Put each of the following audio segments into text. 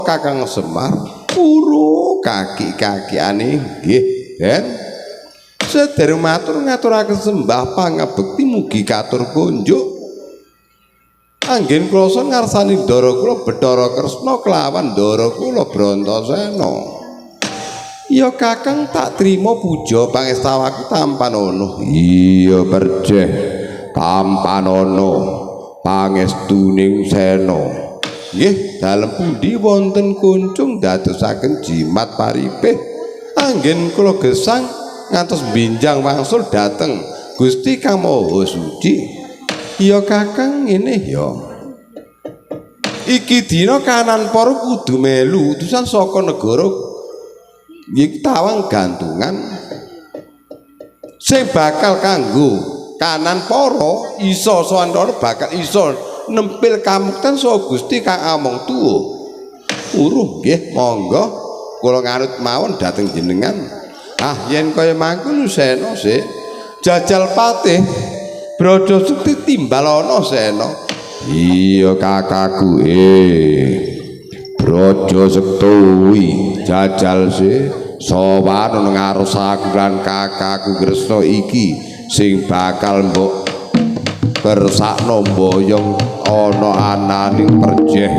Kakang Semar puru kaki-kakiane nggih Den sedherek matur ngaturaken sembah pangabekti mugi katur kunjuk anggen kloso ngarsani Ndara kula Bathara Kresna kelawan Ndara kula Brantasena. Ya Kakang tak trima puja pangestawaku Tampanono. Iya perjeh Tampanono pangestuning sena. Nggih, dalem pundi wonten kuncung dadosaken jimat paripih anggen kula gesang ngantos binjang wangsul dateng Gusti Kang Maha Suci. Ya Kakang ngene ya. Iki dina kanan para kudu melu utusan saka negara iki Tawang Gantungan sing bakal kanggo kanan para isa sawandara bakal isa nempil kamukten saha Gusti Kang Among Tuwa. Uruh nggih monggo kula nganut mawon dhateng jenengan. Ah yen kaya mangkono Sena sik jajal patih Braja Sekti timbalana Sena. Iya kakakku Braja Sekti jajal sik sowan nang ngarep aku lan kakakku Kresna iki sing bakal mbok kersakno mboyong ana ananing perjeh.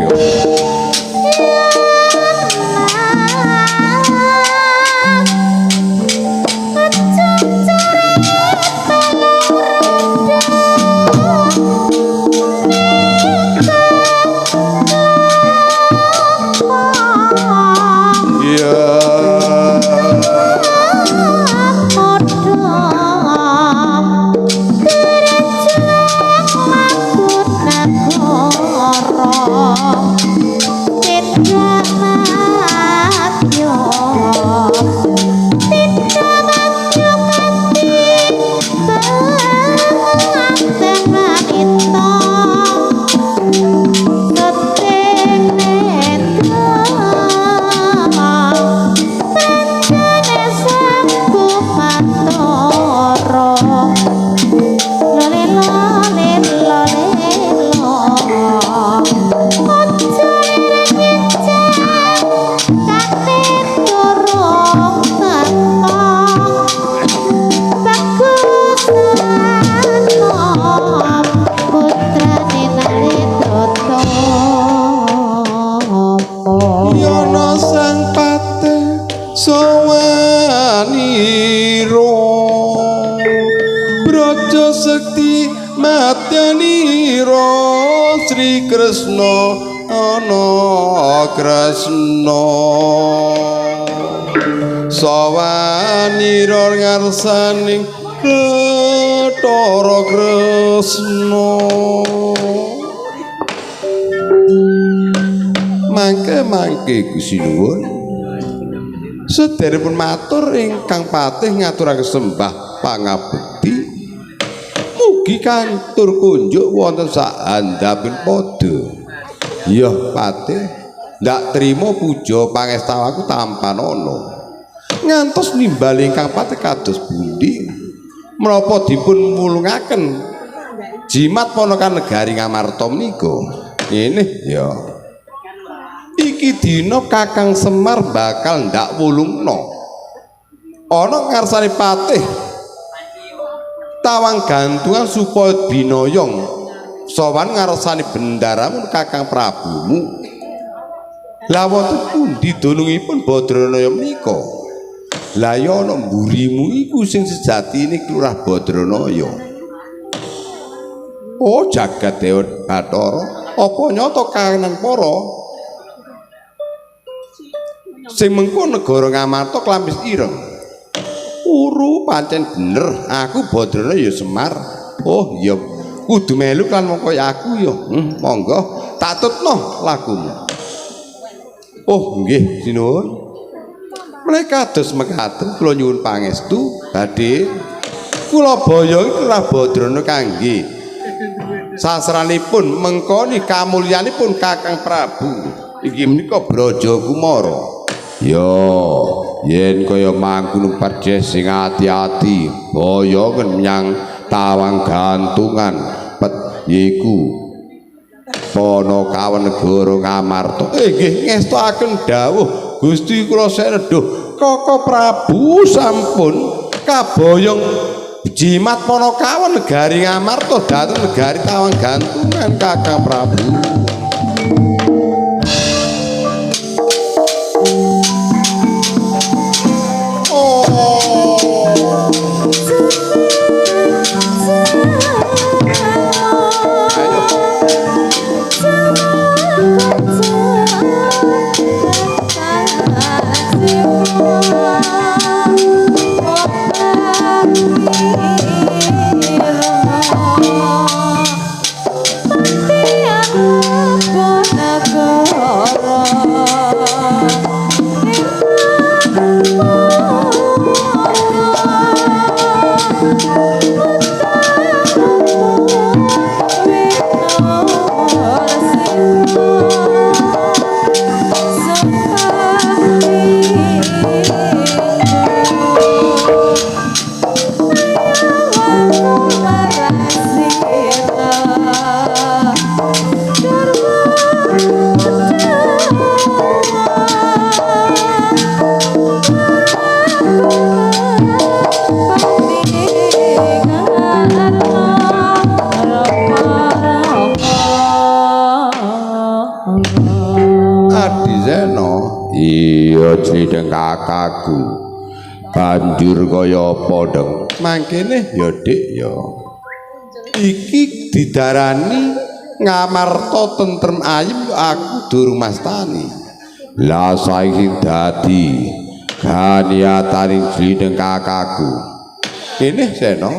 Sri Kresna ana Kresna sawanira ngarsaning Bathara Kresna. Mangke Gusti nuwun sedherepun matur ingkang patih ngaturaken sembah pangabekti mugi kantur kunjuk wonten saandhaping padha. Ya patih ndak trima puja pangestawaku Tampanono ngantos nimbali ingkang patih kados pundi menapa dipun mulungaken jimat Ponokan Negari Ngamarta menika. Ngene ya. Iki dina Kakang Semar bakal ndak wulungna ana ngarsane patih Tawang Gantungan supaya binayong sowan ngarsane bendaramu Kakang Prabumu. Lah wonten pundi dunungipun Badranaya menika? Lah ya ana mburimu iku sing sejatine Lurah Badranaya. Oh jagat Dewa Bathara, apa nyata kahanan para sing mengko negara Ngamarta klampis ireng? Uru pancen bener aku Badrana ya Semar. Oh iya kudu melu kan mongko aku ya. Monggo tak tutno lakumu. Oh nggih sinuwun. Menika kados mekaten kula nyuwun pangestu badhe kula baya Lurah Badrana kangge sasranipun mengkoni kamulyanipun Kakang Prabu iki menika Braja Kumara. Yo yen kaya mangkono perjeh sing ati-ati baya menyang Tawang Gantungan pet yiku Panakawan negara Ngamarta nggih ngestoaken dawuh Gusti kula seneduh Koko Prabu sampun kaboyong jimat Panakawan negari Ngamarta dhateng negari Tawang Gantungan Kakang Prabu. Jlideng kakakku banjur kaya apa dong mangkene ya dik ya iki didarani Ngamarta tentrem ayem aku durung mastani la saiki dadi kaniataning jlideng kakakku kene Sena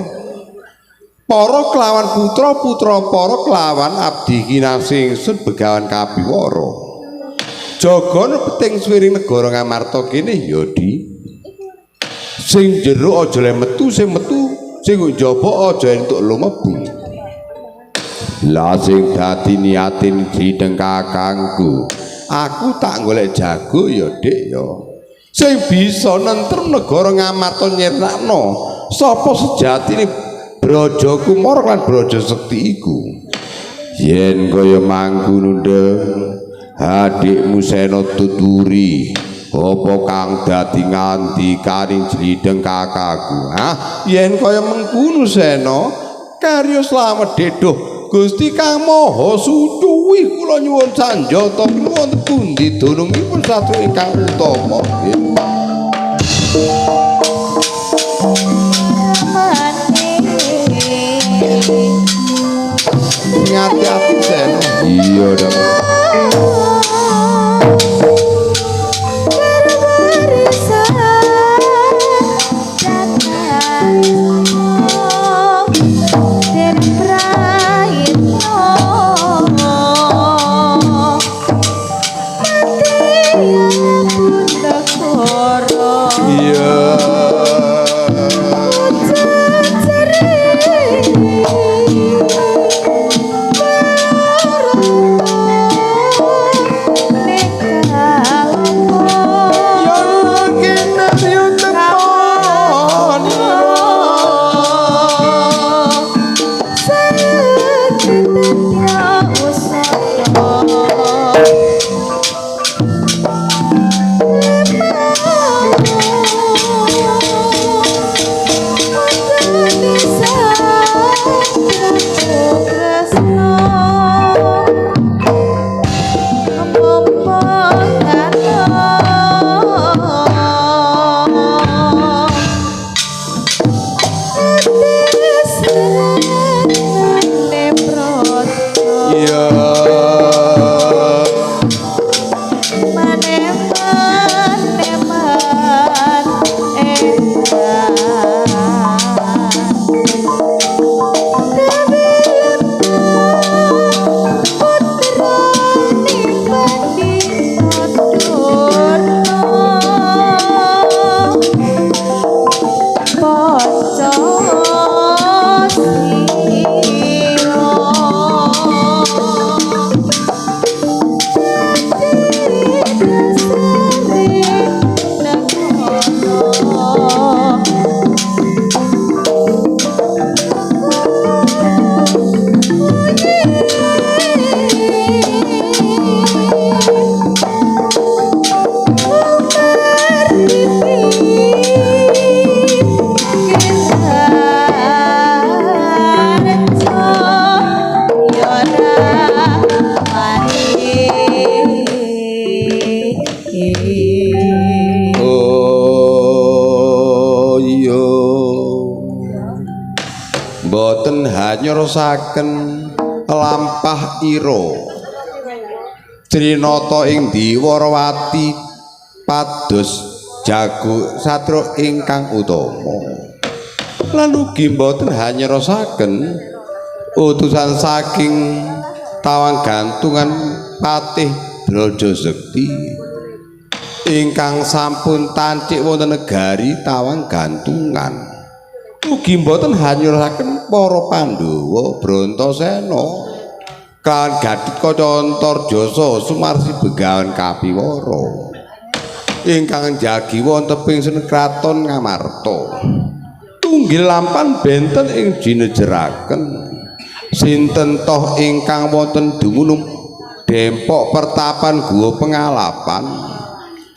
para kelawan putra-putra para kelawan abdi kinasih ingsun begawan kabiwara Jagana peting swiring negara Ngamarta kene ya di sing jero aja le metu sing njaba aja entuk lumebu la sing dadi niatin jlideng kakangku aku tak golek jago ya dik ya sing bisa nentrem negara Ngamarta nyirnakno sapa sejatine Braja Kumara lan Braja Sekti iku yen kaya mangkono ndeng adikmu Sena tuturi apa kang dadi ngandikaning jlideng kakakku yen kaya mengkono Sena karya slamet deduh Gusti Kang Maha Sucuwi kula nyuwun sanjata wonten pundi dunungipun satu ingkang utama hati-hati Sena iya dong boten hanyurasaken lampah ira Trinata ing Diwarawati pados jago satru ingkang utama lan ugi boten hanyurasaken utusan saking tawang gantungan Patih Brajasakti ingkang sampun tancik wonten negari tawang gantungan ugi mboten hanyuraken para Pandhawa Brantasena kan Gatotkaca Antarjasa Sumarsi Begawan Kapiwara ingkang njagi wonten ing kraton Ngamarta tunggil lampan benten ing jinejeraken sinten toh ingkang wonten dumunung Dempok Pertapan Guwa Pengalapan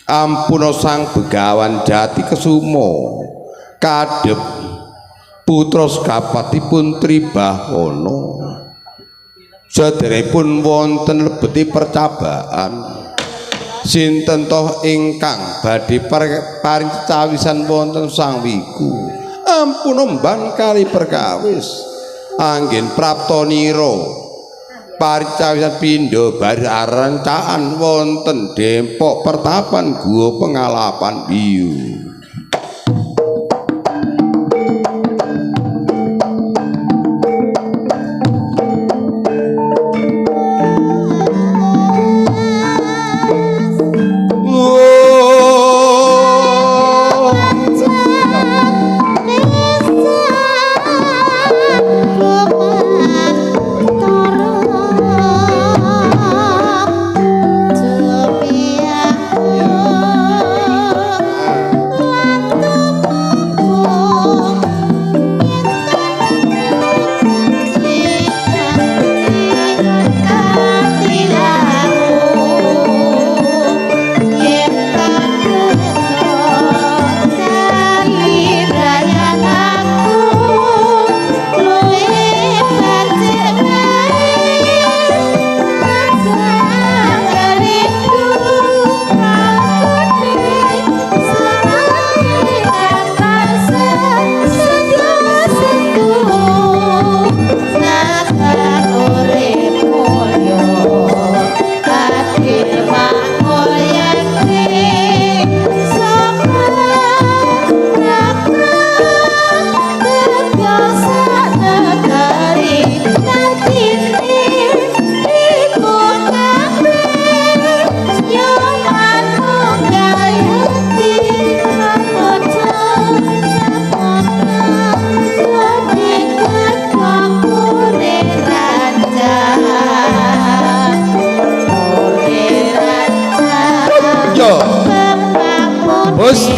ampuna Sang Begawan Jati Kesuma kadhep putra sekapatipun Tribahwana saderepun wonten lebeti percabaan sinten toh ingkang badhe paring cawisan wonten Sang Wiku ampuna mban kali perkawis anggen praptanira paricawisan pindha barancaan wonten Dempok Pertapan Guwa Pengalapan Biyu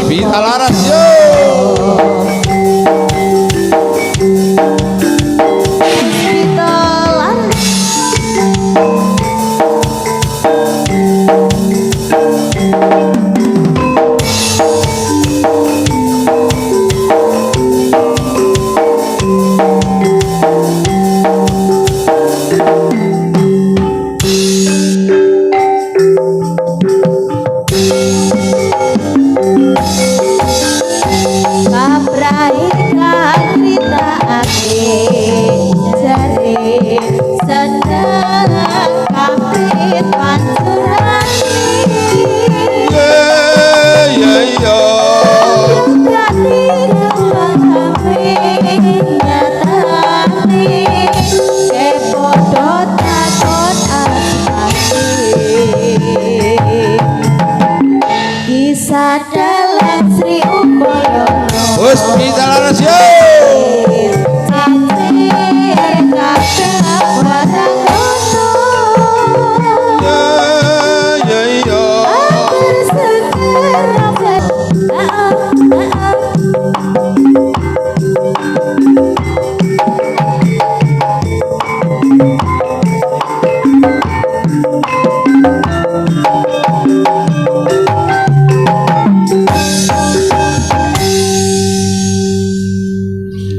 Bisa laras yo.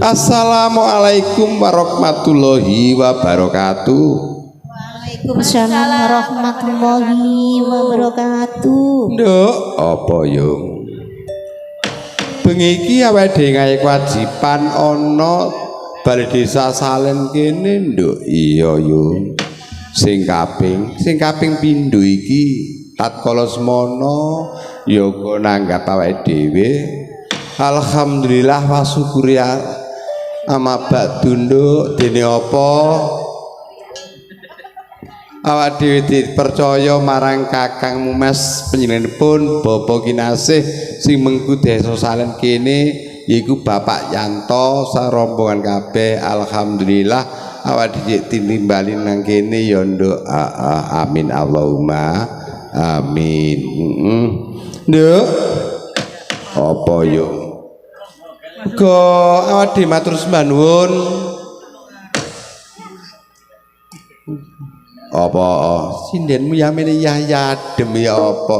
Assalamualaikum warahmatullahi wabarakatuh. Waalaikumsalam warahmatullahi wabarakatuh. Nduk, apa yung? Bengi iki awake dhewe gawe kewajiban ana Balai Desa Salen kene nduk. Iya yo. Sing kaping pindho iki tatkala semono ya kok nanggap awake dhewe. Alhamdulillah wa syukur ya. Ama ba'du nduk dene apa? Awak dhewe dipercaya marang Kakang Mumes panjenenganipun Bapak Kinasih sing mengku Desa Salen kene yaiku Bapak Yanto sarombongan kabeh. Alhamdulillah awak dhewe tinimbali nang kene ya nduk. Amin Allahumma amin. Nduk apa yo go awak dhewe matur sembah nuwun. Apa sindenmu yamene Yahya adem ya apa?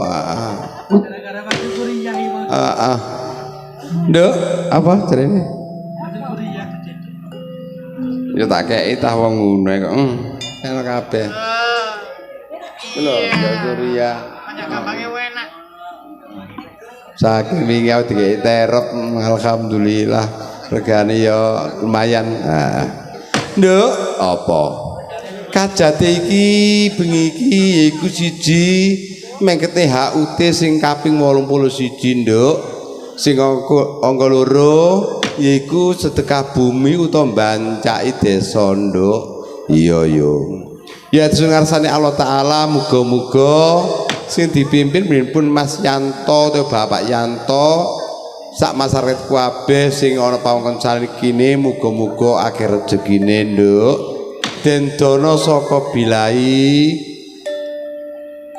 Nduk, apa jarene? Ya tak kei tah wong ngono kok. Enak kabeh. Lho, ya Surya. Gampange enak. Saking wingi aku dikei terop, alhamdulillah. Regane ya lumayan. Nduk, apa? Kajate iki bengi iki yaiku siji mengkete HUT sing kaping 81 nduk. Sing angka loro yaiku sedekah bumi utawa mbancaki desa nduk. Iya yo. Ya ngarsane Allah taala muga-muga sing dipimpin pun Mas Yanto atau Bapak Yanto sak masyarakat kabeh sing ana pawongkon salikine muga-muga akeh rezekine nduk. Den dono saka bilai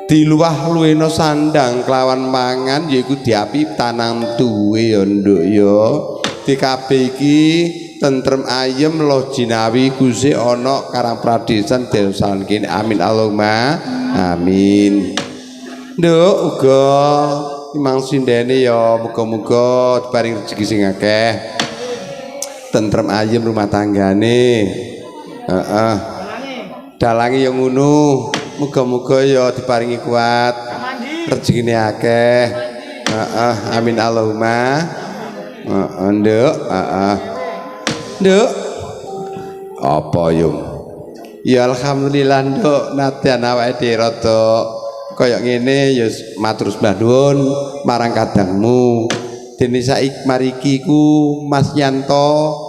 diluwah luweno sandang kelawan mangan yaiku diapi tanam duwe ya nduk ya. Di kabeh iki tentrem ayem loh jinawi Gusti ana karang pradesan desa kene. Amin Allahumma amin. Nduk uga imang sindene ya muga-muga diparing rezeki sing akeh. Tentrem ayem rumah tanggane. Dalange yang ngono muga-muga ya diparingi kuat rezekine akeh. Amin Allahumma. Nduk nduk apa yo ya alhamdulillah nduk nadyan awake dhewe rada kaya ngene ya matur sembah nuwun marang kadangmu. Dene saiki mariki ku Mas Yanto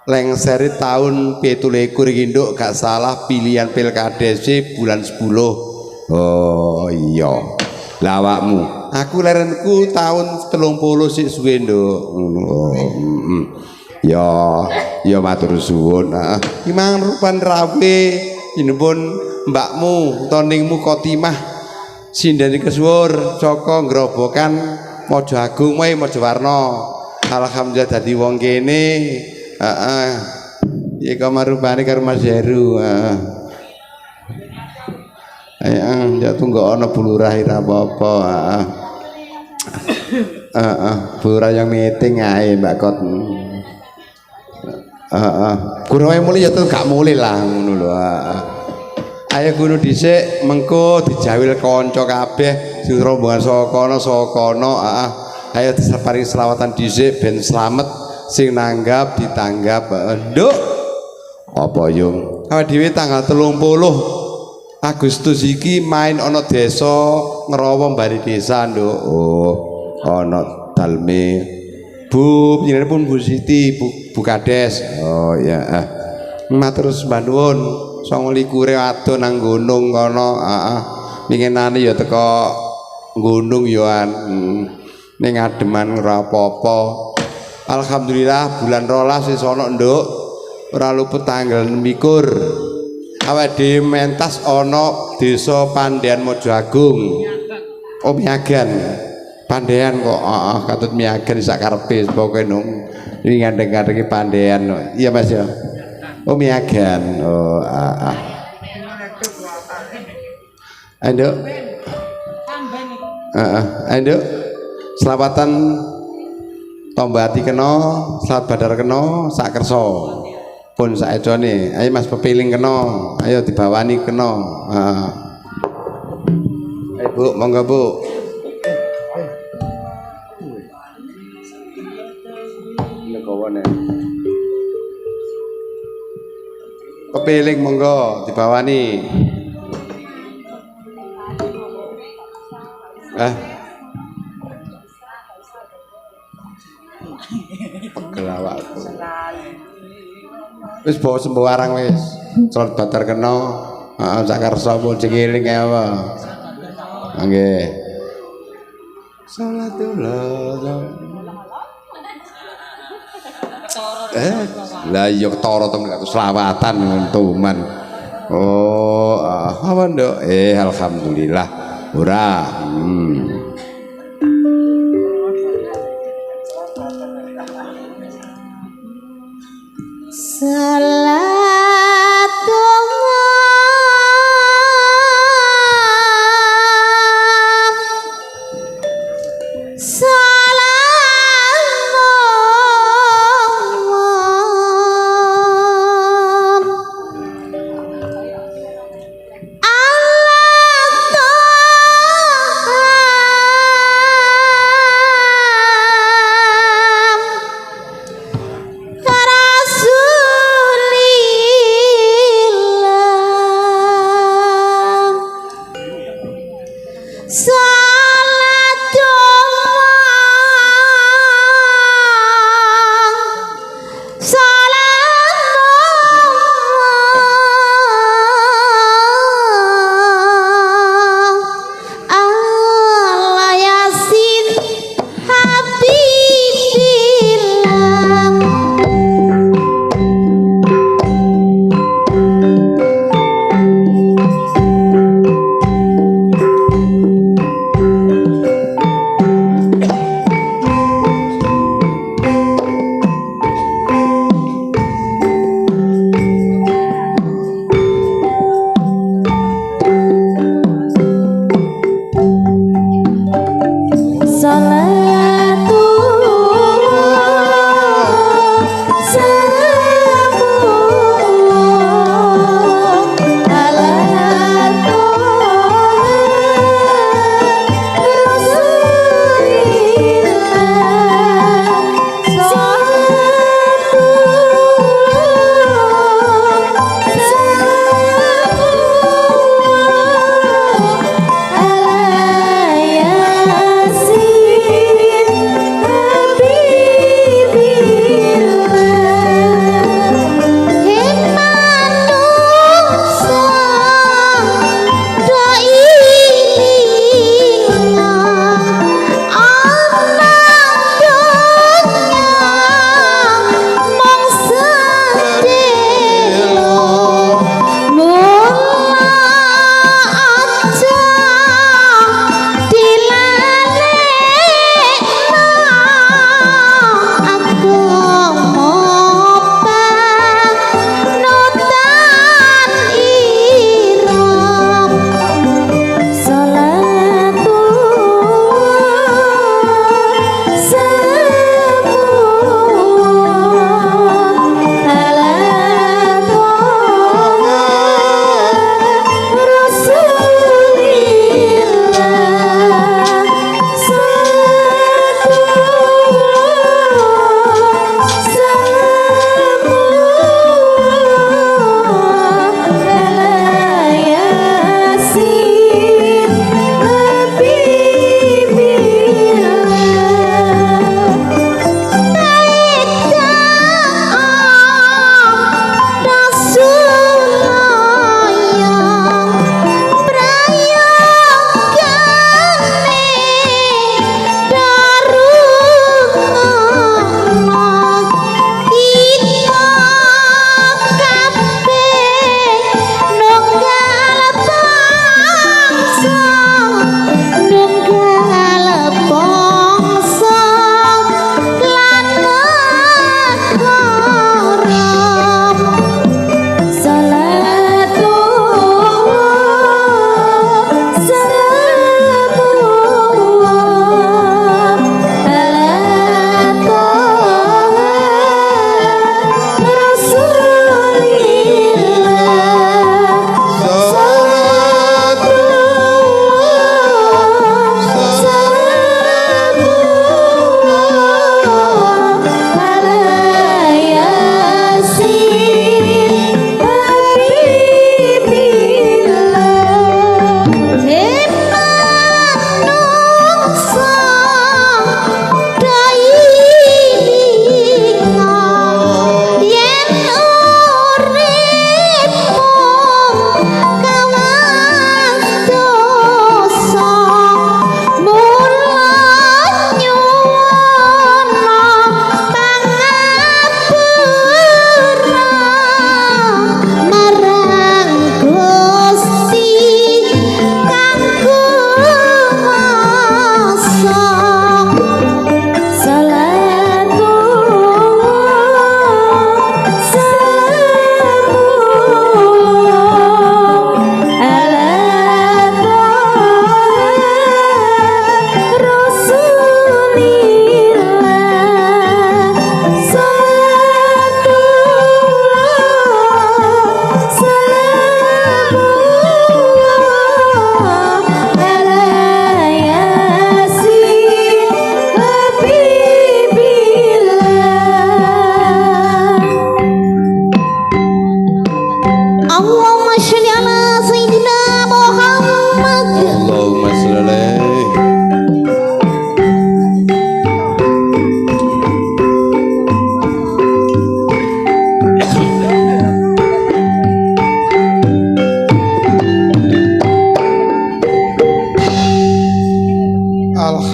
lengseri tahun 27 iki nduk gak salah pilihan pilkades bulan 10. Oh iya. Lah awakmu, aku lerenku tahun 30 sik suwe nduk. Ya matur suwun. Imang rupan rawe jenipun mbakmu toningmu Khotimah sindene kesuwur saka Grobogan Mojo Agung wae Mojo Warna. Alhamdulillah dadi wong kene. Ya kamarupane karo Mas Heru. Ya tunggu ana bulurah ira apa-apa. Bulurah yang meeting ae Mbak Kot. Kurang wae mulih ya tuh gak mulih lah ngono lho. Ayo ngono dhisik mengko dijawil kanca kabeh sing rombongan saka kono. Ayo disaparing selawatan dhisik ben slamet. Sing nanggap ditanggap nduk apa yung awake dhewe tanggal 30 Agustus iki main ana desa Ngrawa Balai Desa nduk. Oh ana dalme Bu panjenenganipun Bu Siti Bu Kades. Oh ya matur sembah nuwun 29 ado nang gunung kono. Pinginane ya teko gunung yoan ning ademan ora apa-apa. Alhamdulillah bulan 12 wis ana nduk ora luput tanggal 26 awake dhewe mentas ana desa Pandean Mojo Agung. Oh miagan Pandean kok katut miagan sak karepe pokoke nung iki ngandeng-ngandenge Pandean. Iya Mas ya. Oh miagan. Oh Nduk. Nduk. Selawatan Tombati kena, salat badar kena, sak kersa. Pun sak edone. Ayo Mas Pepiling kena, ayo dibawani kena. Ayo Bu, monggo Bu. Legowo nek. kepiling monggo dibawani. Pegel awakku. Wis bawa sembarang wis. Salat batar kena. Heeh sak kersa pun jengiling apa. Nggih. Salatullah. Lah iya ketara temen karo selawatan nguntuman. Oh, apa nduk? Alhamdulillah. Ora.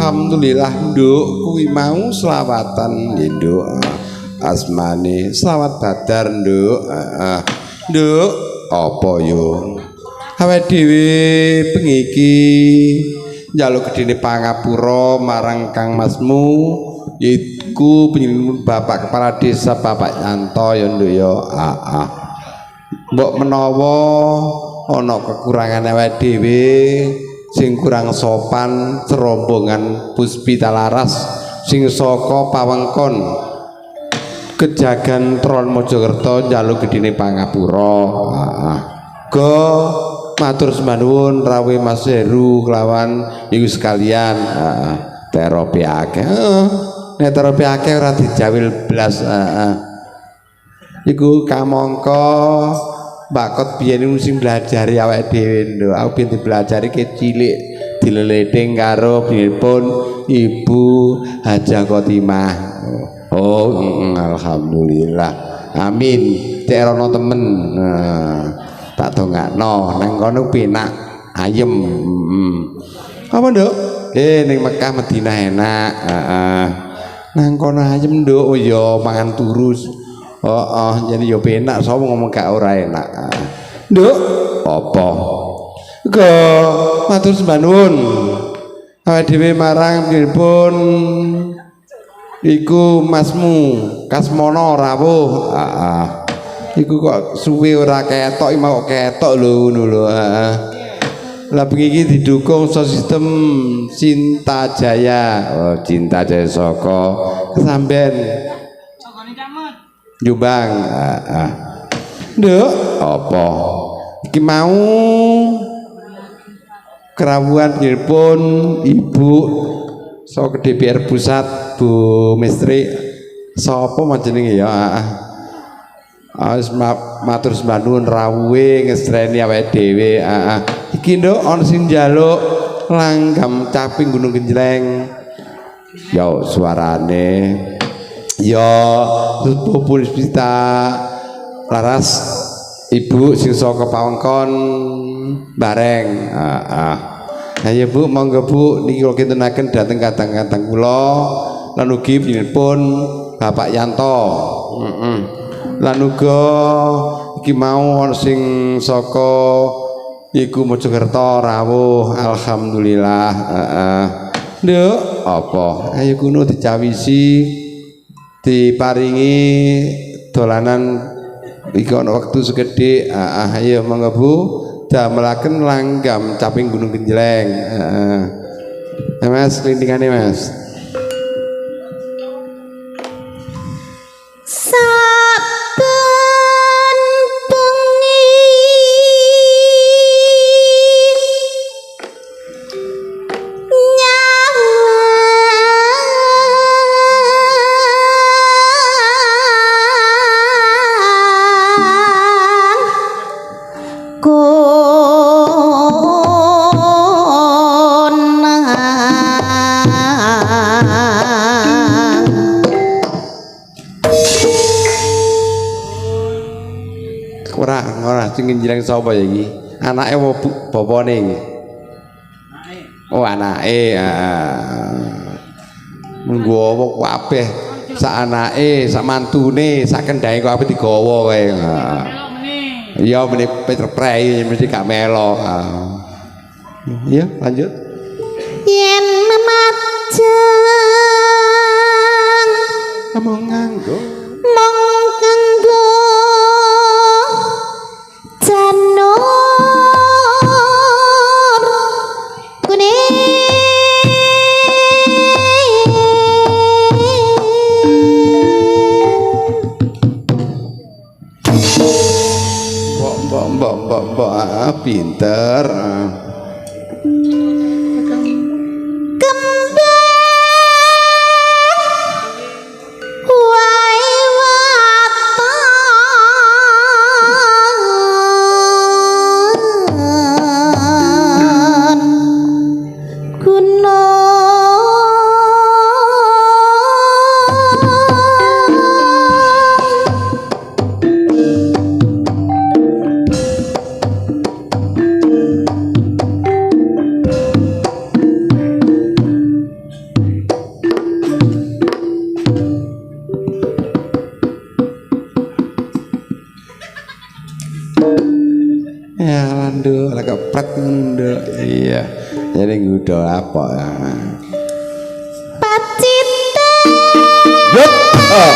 Alhamdulillah nduk kuwi mau selawatan nggih nduk. Asmane selawat badar nduk. Nduk apa yo? Awake dhewe bengi iki njaluk gedene pangapura marang Kang Masmu yaiku penyuwun Bapak Kepala Desa Bapak Yanto ya nduk ya. Mbok menawa ana kekurangan awake dhewe sing kurang sopan serombongan Puspita Laras sing saka pawengkon Kejagan Tron Mojokerto njaluk gedene pangapura. Go matur sembah nuwun rawuh Mas Heru kelawan iku sekalian terapi akeh. Nek terapi akeh ora dijawil blas. Iku kamangka bakot biyen sing belajari awake dhewe lho. Aku biyen dipelajari ke cilik dileleting karo pun Ibu Hajah Khotimah. Oh, alhamdulillah. Amin. Cek rono temen. Tak dongakno nang kono penak ayem. Apa, Nduk? Ning Mekah Madinah enak. Nang kono ayem, Nduk. Oh ya mangan turus. Jadi yo penak sapa ngomong gak ora enak. Nduk, apa? Go matur sembah nuwun. Awake dhewe marang pun iku Masmu Kasmono rawuh. Iku kok suwe ora ketok mau ketok lho ngono lho. Lah bengi iki didukung sistem Cinta Jaya. Oh, Cinta Jaya saka sampean Jombang. Nduk, apa? Iki mau kerawuhan pun Ibu saka DPR Pusat Bu Mistri sapa jenenge ya? Matur sembah nuwun rawuhe ngestreni awake dhewe. Iki nduk ana sing njaluk langgam caping Gunung Genjleng. Ya suarane ya Puspita Laras Ibu sing saka pawengkon bareng. Ayo Bu, monggo Bu niki kula kintunaken dhateng kadang-kadang kula lan ugi pun Bapak Yanto. Lan uga iki mau sing saka iku Mojokerto rawuh alhamdulillah. Nduk apa ayo kuno dicawisi diparingi dolanan iki ana wektu segede. Ayo monggo Bu damelaken langgam caping Gunung Genjleng. Mas kelintingane Mas. Sing Genjleng sapa ya iki? Anake apa bapane iki? Oh, anake. Menggo apa kabeh sak anake, sak mantune, sak kendhae kok kabeh digawa kae. Iya meneh Peter Prei mesti gak melo. Iya, lanjut. Yen memajeng Mong nganggo janur kuning mbok pinter. kepret ngono. Iya. Jadi ngudo apa ya? Pacita Yup. Oh.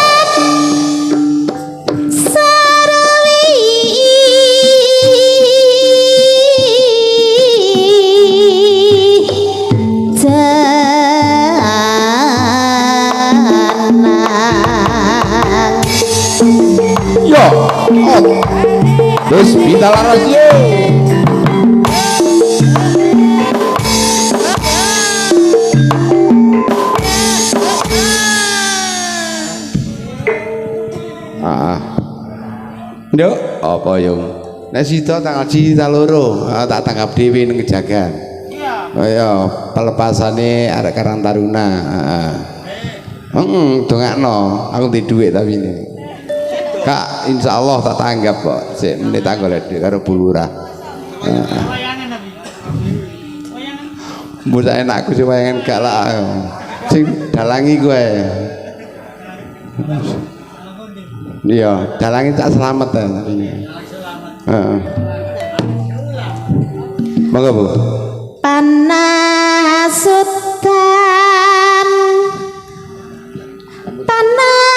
Sarawi Janang Yo. Oh. Wis pindah laras yo. Nduk, apa yung? Nek sida tanggal cita loro, tak tanggap dhewe ning kejagan. Iya. Kaya pelepasane arek Karang Taruna, heeh. Dongakno, aku ndek dhuwit tapi ini. Kak, insyaallah tak tanggap kok. Sik menit tak golek karo Bu Lurah. Heeh. Mbok enakku sing wayangan gak lah. Sing dalangi kowe. Iya, dalangin tak selamat ya ini. Monggo Bu. Panasutan panas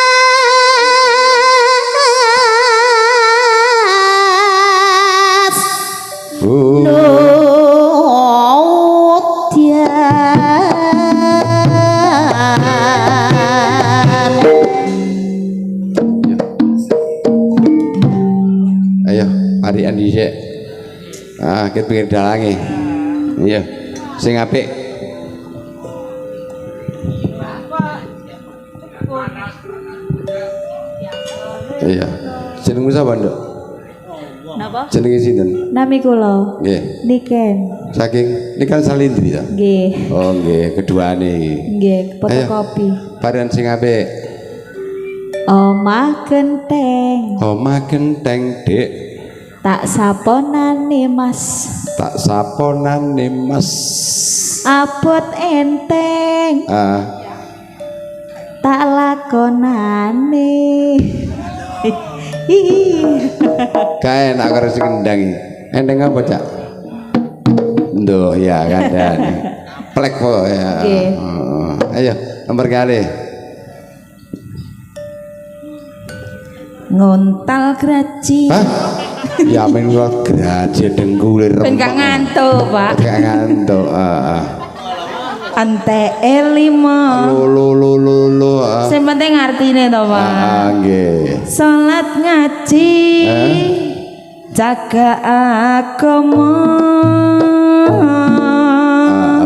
Arian dhisik. Kita pinggir dalange. Iya. Sing apik. Iya. Jenengmu sapa, Nduk? Napa? Jenenge sinten? Nami kula. Nggih. Niken. Saking Nikan Salindri ta? Nggih. Oh, nggih, keduane iki. Nggih, fotokopi. Varian sing apik. Omah genteng. Omah genteng, Dik. Tak saponane Mas. Tak saponane Mas. Abot enteng. Tak lakonane. Kae nak karo sing kendang iki. Enteng apa, Cak? Nduh, ya kandhane. Plek kok ya. Ayo, nomor kali. Ngontal graji. Hah? Ya men kok graji dengkulir. Ben gak ngantuk, Pak. Gak ngantuk, Ante elima. Lo. Sing penting artine to, Pak. Nggih. Salat ngaji. Jaga agama.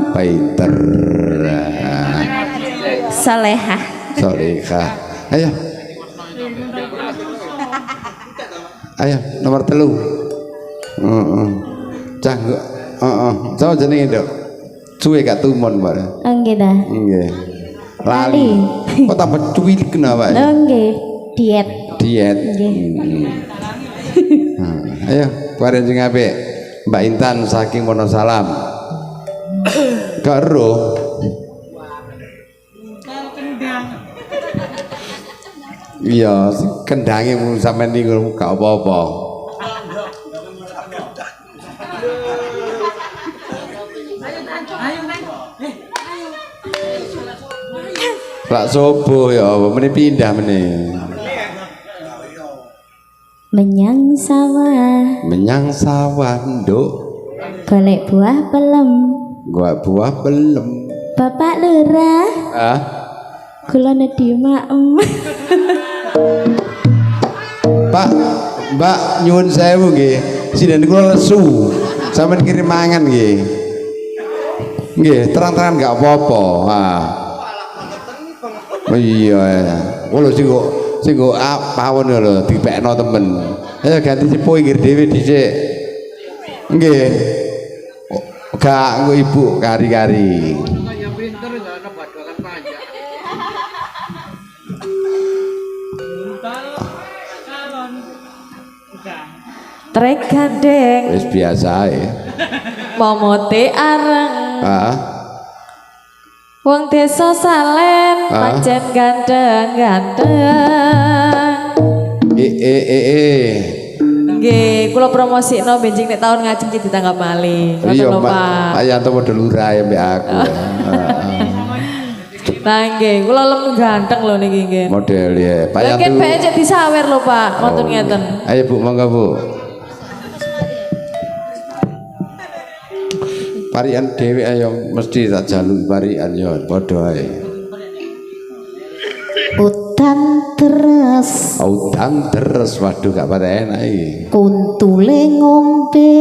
Paiter. Salehah. Ayo. Ayo nomor 3. Canggo. Sama jenenge, Nduk. Cuwe gak tumon, Pak. Nggih ta. Nggih. Lali. Kok tambah cuwilik kenapa ya? Nggih, diet. Nggih. Ayo, bareng sing apik. Mbak Intan saking Wonosalam. Karo iya, kendange mung sampean niku gak apa-apa. Lak sobo ya, meneh pindah meneh. Menyang sawah. Menyang sawah, Nduk. Golek buah pelem. Gua buah belum. Bapak Lurah. Kula nedhi maem. Pak, Mbak nyuwun sewu nggih. Sinden kula lesu. Sampeyan kirim mangan nggih. Nggih, terang-terangan enggak apa-apa. Oh iya. Kula sing kok pawon lho dipekno temen. Ayo ganti sepuh pinggir dhewe dhisik. Nggih. Gak nggo Ibu kari-kari. Trek gandeng. Wis biasa ya. Momote areng. Wong desa Salen pancen gandeng-gandeng. Nggih, kula promosikno benjing nek tahun ngajeng iki ditanggap malih. Ngoten Iya, lho, Pak. Pak. Ayo to padha lurae mbek aku. Nah, nggih, kula lemu ganteng lho niki nggih. Model ya. Pak Lah Yanto. ket bae cek disawer lho, Pak. Ngoten ngeten. Ayo Bu, monggo Bu. Parian dhewe ayo mesti tak jaluk parian yo padha ae. Udan deres Udan deres waduh gak pada enak iki. kuntule ngombe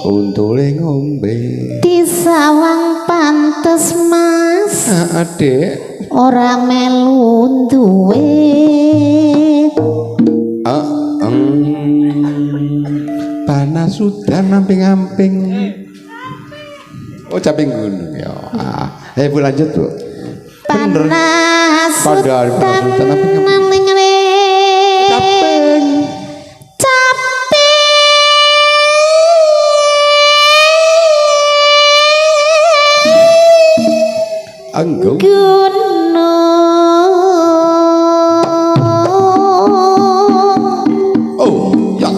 Untule ngombe. di sawang pantes mas Adik. ora melu duwe Panas sudah amping-amping. Oh caping gunung ya. Ayo Bu lanjut Bu. Bener. panas Padahal panas sudah amping-amping. maling Caping. Anggo. gunung Oh ya.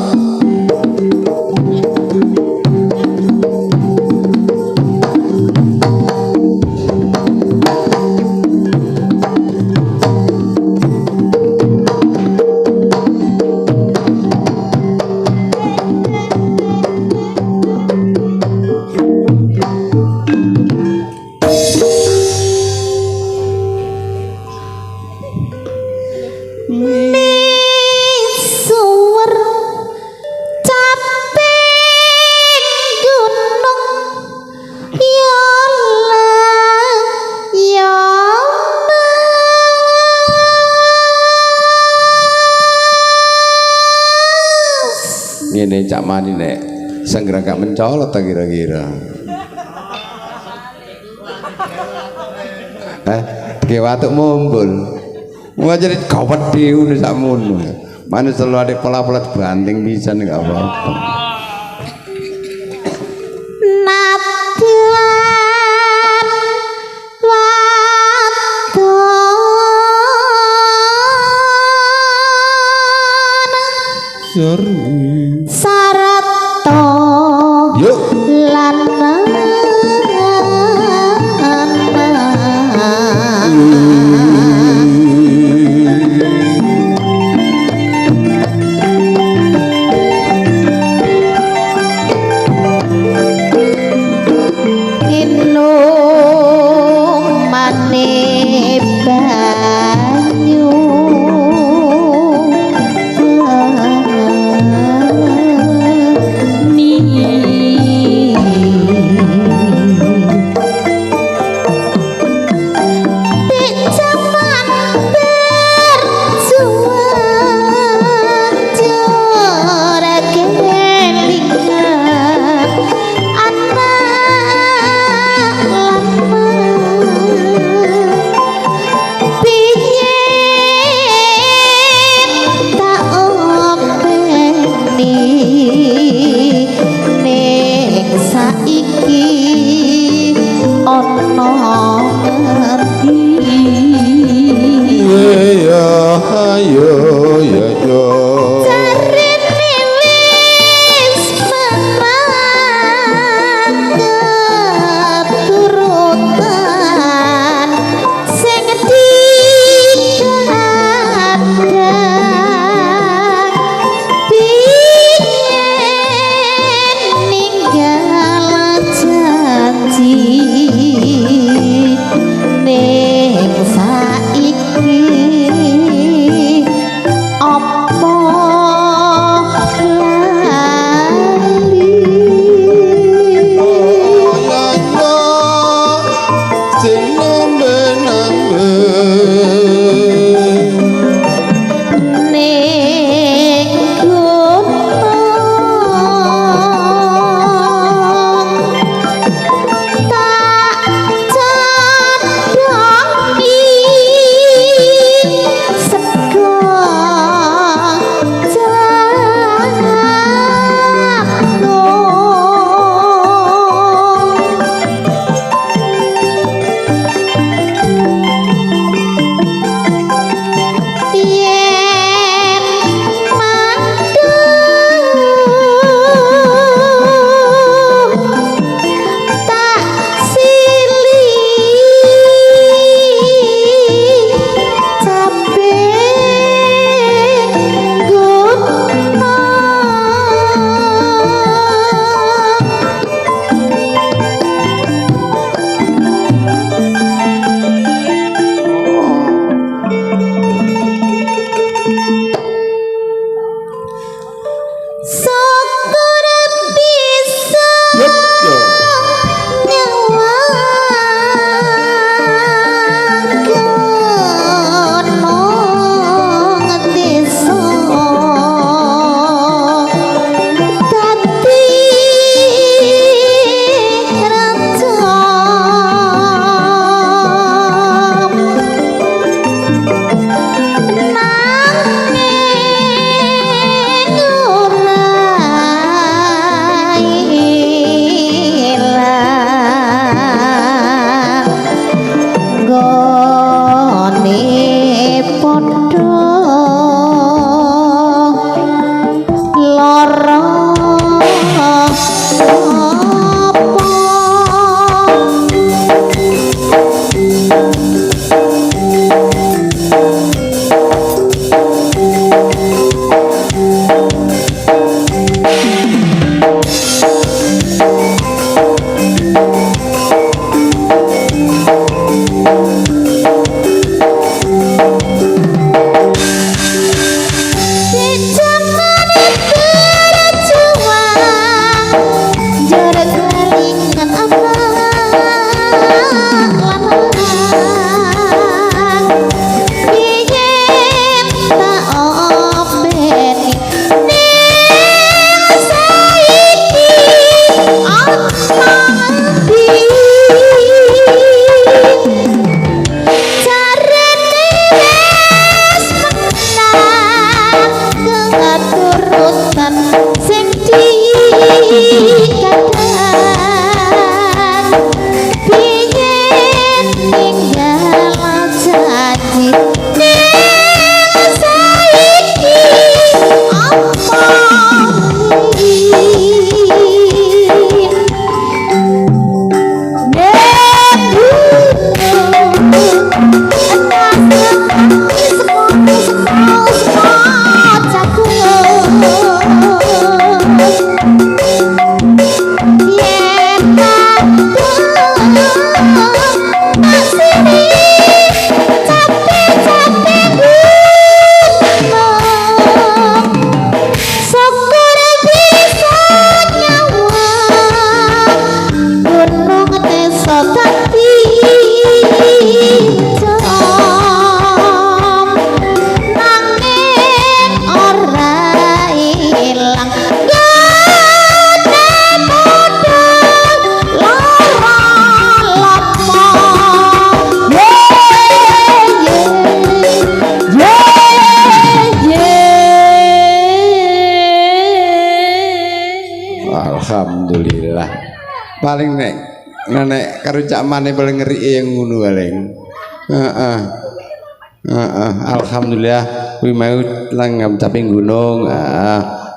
misuwur caping gunung ya Allah ya Allah Ngene cak mani nek senggra gak mencolot ta kira-kira. Ge watuk mumbul. Ngajarin gawedhe ngono sakmono. Mane selalu ada pola-pola banting pisan gak apa-apa. Nadyan wadon Seru. sarata Yuk. lan inung mane banyu Be paling nek karo Cak Mane paling ngerike yang ngono paling. Heeh. Heeh, alhamdulillah kuwi mau lang caping gunung.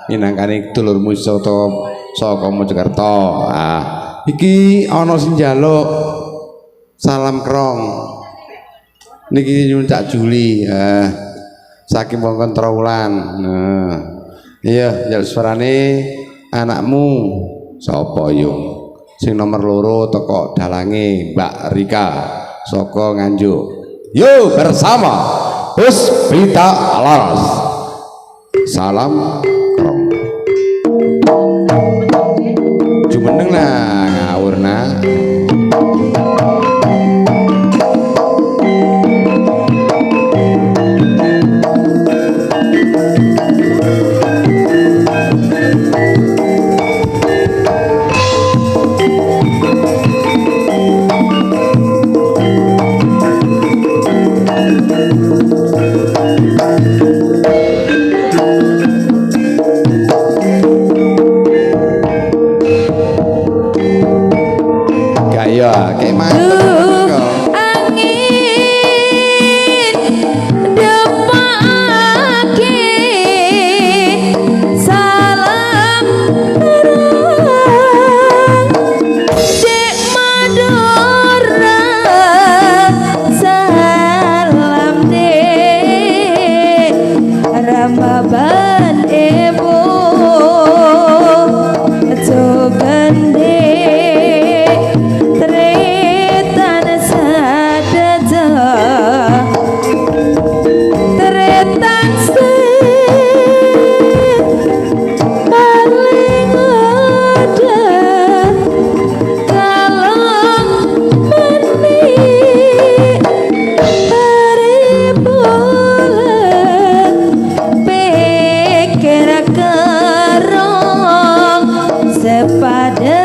Minangkane dulurmu saka Mojokerto. Iki ana sing njaluk salam krong. Niki nyuwun Cak Juli. Saking wong Trawulan. Iya, ya suarane anakmu sapa yo? Sing nomor 2 teko dalange Mbak Rika saka Nganjuk. Yo bersama Puspita Laras. Salam krong. Jumeneng lah ngawurna. Ya, kayak mantep angin depake salam dek Madura salam dek Ramaban ibu Sugande ada